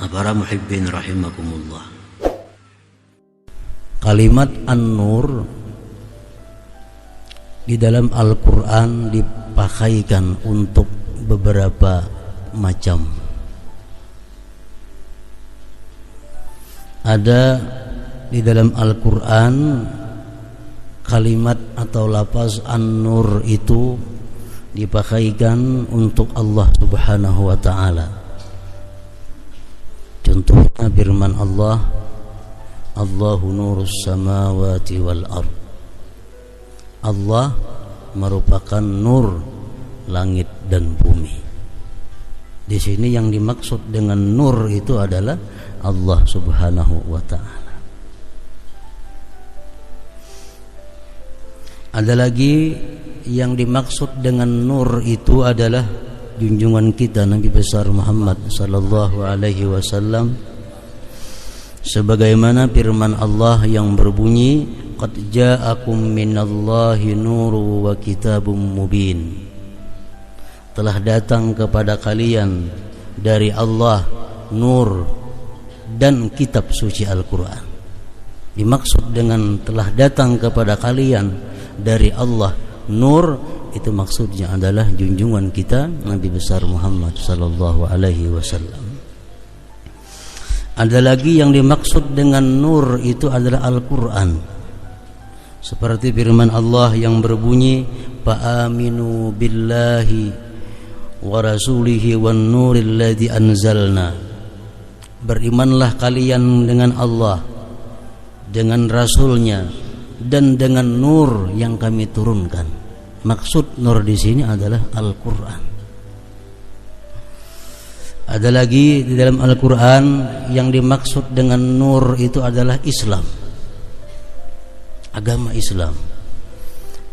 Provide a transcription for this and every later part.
Para muhibbin rahimakumullah. Kalimat An-Nur di dalam Al-Quran dipakaikan untuk beberapa macam. Ada di dalam Al-Quran kalimat atau lafaz An-Nur itu dipakaikan untuk Allah Subhanahu wa ta'ala. Contohnya firman Allah, Allahu nurus samawati wal ard. Allah merupakan nur langit dan bumi. Di sini yang dimaksud dengan nur itu adalah Allah Subhanahu wa ta'ala. Ada lagi yang dimaksud dengan nur itu adalah junjungan kita Nabi besar Muhammad sallallahu alaihi wasallam, sebagaimana firman Allah yang berbunyi, qad ja'akum minallahi nuru wa kitabum mubin. Telah datang kepada kalian dari Allah nur dan kitab suci Al-Quran. Dimaksud dengan telah datang kepada kalian dari Allah nur, itu maksudnya adalah junjungan kita Nabi besar Muhammad sallallahu alaihi wasallam. Ada lagi yang dimaksud dengan nur itu adalah Al-Quran, seperti firman Allah yang berbunyi, fa'aminu billahi wa rasulihi wan nuril ladzi anzalna. Berimanlah kalian dengan Allah, dengan Rasulnya, dan dengan nur yang kami turunkan. Maksud nur di sini adalah Al-Quran. Ada lagi di dalam Al-Quran yang dimaksud dengan nur itu adalah Islam, agama Islam.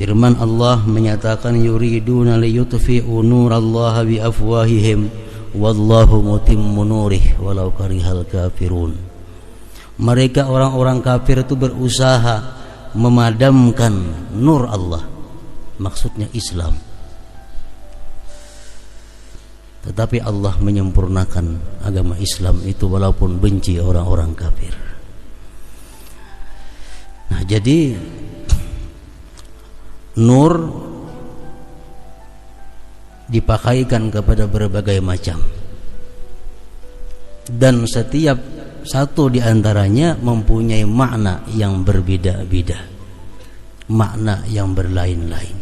Firman Allah menyatakan, yuriduna liyutfi'u nurallaha biafwahihim wallahu mutimmu nurih walau karihal kafirun. Mereka orang-orang kafir itu berusaha memadamkan nur Allah, maksudnya Islam, tetapi Allah menyempurnakan agama Islam itu walaupun benci orang-orang kafir. Nah, jadi nur dipakaikan kepada berbagai macam, dan setiap satu di antaranya mempunyai makna yang berbeda-beda, makna yang berlain-lain.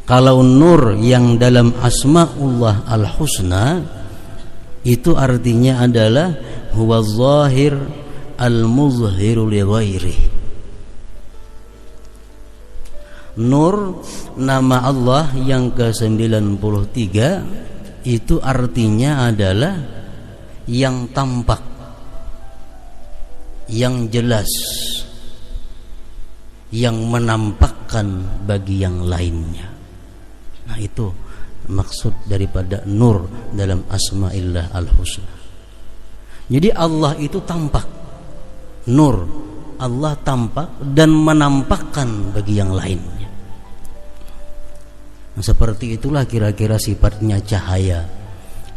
Kalau nur yang dalam Asmaullah Al-Husna itu artinya adalah huwa zahir al-muzhiru li ghairi. Nur nama Allah yang ke-93 itu artinya adalah yang tampak, yang jelas, yang menampakkan bagi yang lainnya. Nah, itu maksud daripada nur dalam Asma'illah Al-Husna. Jadi Allah itu tampak, nur, Allah tampak dan menampakkan bagi yang lainnya. Nah, seperti itulah kira-kira sifatnya cahaya.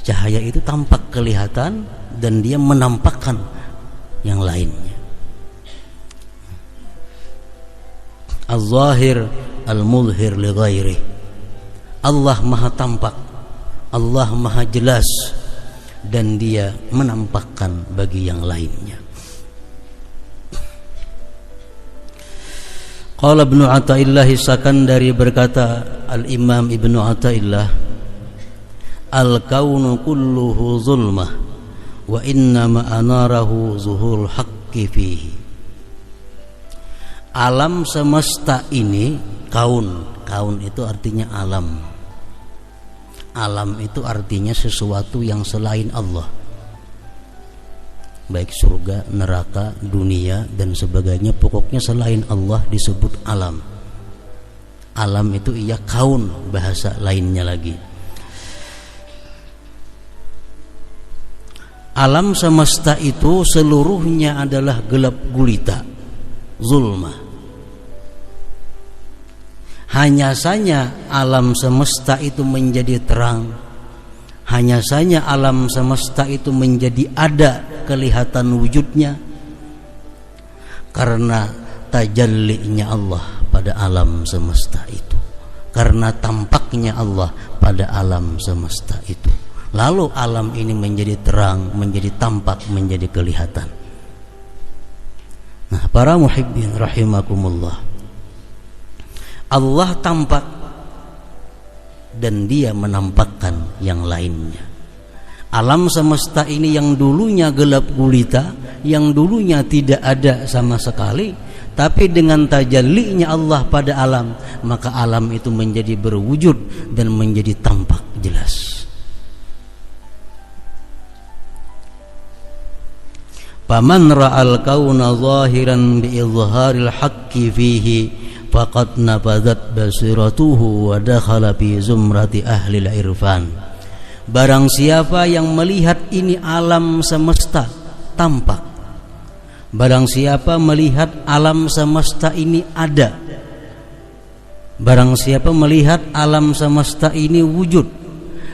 Cahaya itu tampak, kelihatan, dan dia menampakkan yang lainnya. Az-zahir al-muzhir li ghairi. Allah maha tampak, Allah maha jelas, dan dia menampakkan bagi yang lainnya. Qala Ibnu Athaillah Sakandari berkata, Al-Imam Ibnu Athaillah, al-kaunu kulluhu zulmah wa innama anarahu zuhul haqqi fihi. Alam semesta ini, kaun itu artinya alam. Alam itu artinya sesuatu yang selain Allah, baik surga, neraka, dunia, dan sebagainya. Pokoknya selain Allah disebut alam. Alam itu ia kaun, bahasa lainnya lagi. Alam semesta itu seluruhnya adalah gelap gulita, zulmah. Hanya saja alam semesta itu menjadi terang Hanya saja alam semesta itu menjadi ada kelihatan wujudnya karena tajallinya Allah pada alam semesta itu, karena tampaknya Allah pada alam semesta itu. Lalu alam ini menjadi terang, menjadi tampak, menjadi kelihatan. Nah, para muhibbin rahimakumullah, Allah tampak dan Dia menampakkan yang lainnya. Alam semesta ini yang dulunya gelap gulita, yang dulunya tidak ada sama sekali, tapi dengan tajallinya Allah pada alam, maka alam itu menjadi berwujud dan menjadi tampak jelas. Faman ra'al kauna zahiran bi izharil haqqi fihi faqad nabadat basiratuhu wa dakhala fi zumrati ahli irfan. Barang siapa yang melihat ini alam semesta tampak, barang siapa melihat alam semesta ini ada, barang siapa melihat alam semesta ini wujud,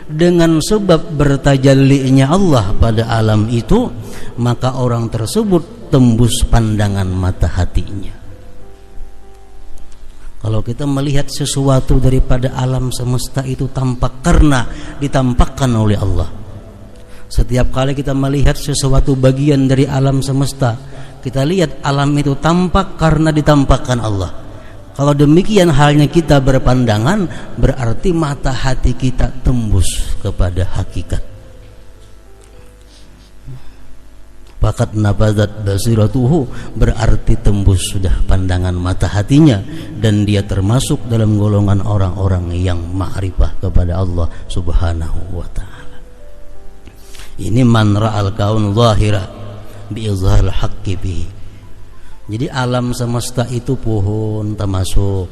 dengan sebab bertajallinya Allah pada alam itu, maka orang tersebut tembus pandangan mata hatinya. Kalau kita melihat sesuatu daripada alam semesta itu tampak karena ditampakkan oleh Allah. Setiap kali kita melihat sesuatu bagian dari alam semesta, kita lihat alam itu tampak karena ditampakkan Allah. Kalau demikian halnya kita berpandangan, berarti mata hati kita tembus kepada hakikat. Fakat nabadat basiratuhu, berarti tembus sudah pandangan mata hatinya, dan dia termasuk dalam golongan orang-orang yang ma'rifah kepada Allah subhanahu wa ta'ala. Ini man ra'al kaun zahira bi izharil haqqi bihi. Jadi alam semesta itu pohon termasuk,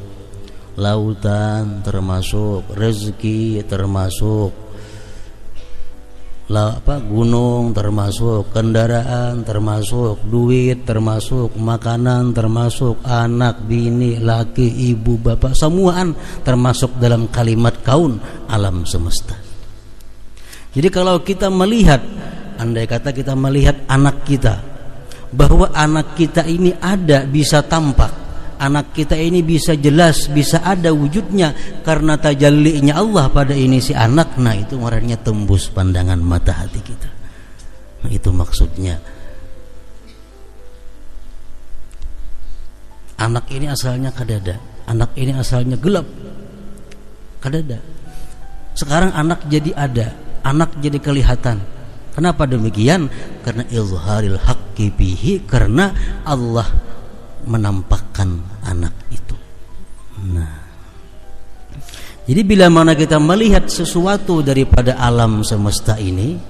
lautan termasuk, rezeki termasuk, gunung termasuk, kendaraan termasuk, duit termasuk, makanan termasuk, anak, bini, laki, ibu, bapak, semuaan termasuk dalam kalimat kaun, alam semesta. Jadi kalau kita melihat, andai kata kita melihat anak kita, bahwa anak kita ini ada, bisa tampak, anak kita ini bisa jelas, bisa ada wujudnya karena tajallinya Allah pada ini si anak. Nah, itu marahnya tembus pandangan mata hati kita. Nah, itu maksudnya. Anak ini asalnya kadada, anak ini asalnya gelap, kadada. Sekarang anak jadi ada, anak jadi kelihatan. Kenapa demikian? Karena izharil haqqi bihi, karena Allah menampakkan anak itu. Nah, jadi bila mana kita melihat sesuatu daripada alam semesta ini,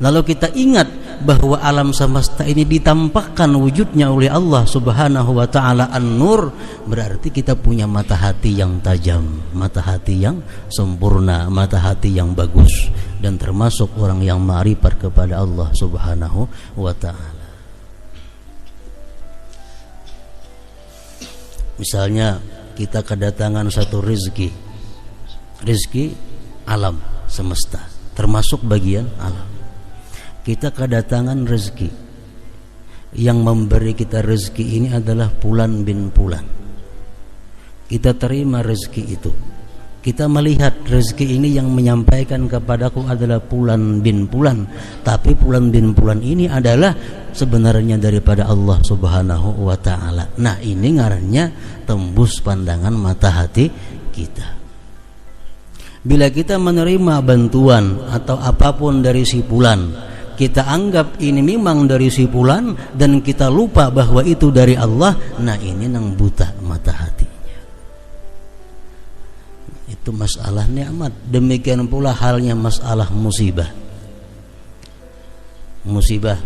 lalu kita ingat bahwa alam semesta ini ditampakkan wujudnya oleh Allah subhanahu wa ta'ala an-nur, berarti kita punya mata hati yang tajam, mata hati yang sempurna, mata hati yang bagus, dan termasuk orang yang ma'rifat kepada Allah subhanahu wa ta'ala. Misalnya kita kedatangan satu rezeki alam semesta, termasuk bagian alam. Kita kedatangan rezeki, yang memberi kita rezeki ini adalah Fulan bin Fulan. Kita terima rezeki itu. Kita melihat rezeki ini yang menyampaikan kepadaku adalah Fulan bin Fulan, tapi Fulan bin Fulan ini adalah sebenarnya daripada Allah subhanahu wa ta'ala. Nah, ini ngarannya tembus pandangan mata hati kita. Bila kita menerima bantuan atau apapun dari si Fulan, kita anggap ini memang dari si Fulan dan kita lupa bahwa itu dari Allah. Nah, ini nang buta mata hatinya. Itu masalah nikmat. Demikian pula halnya masalah musibah. Musibah,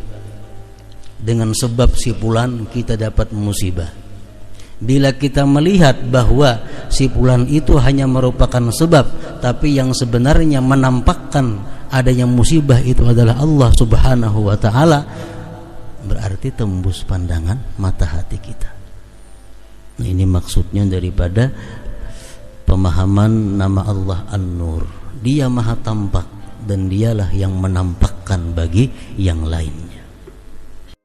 dengan sebab si Fulan kita dapat musibah. Bila kita melihat bahwa si Fulan itu hanya merupakan sebab, tapi yang sebenarnya menampakkan adanya musibah itu adalah Allah subhanahu wa ta'ala, berarti tembus pandangan mata hati kita. Nah, ini maksudnya daripada pemahaman nama Allah An-Nur. Dia maha tampak, dan dialah yang menampakkan bagi yang lain.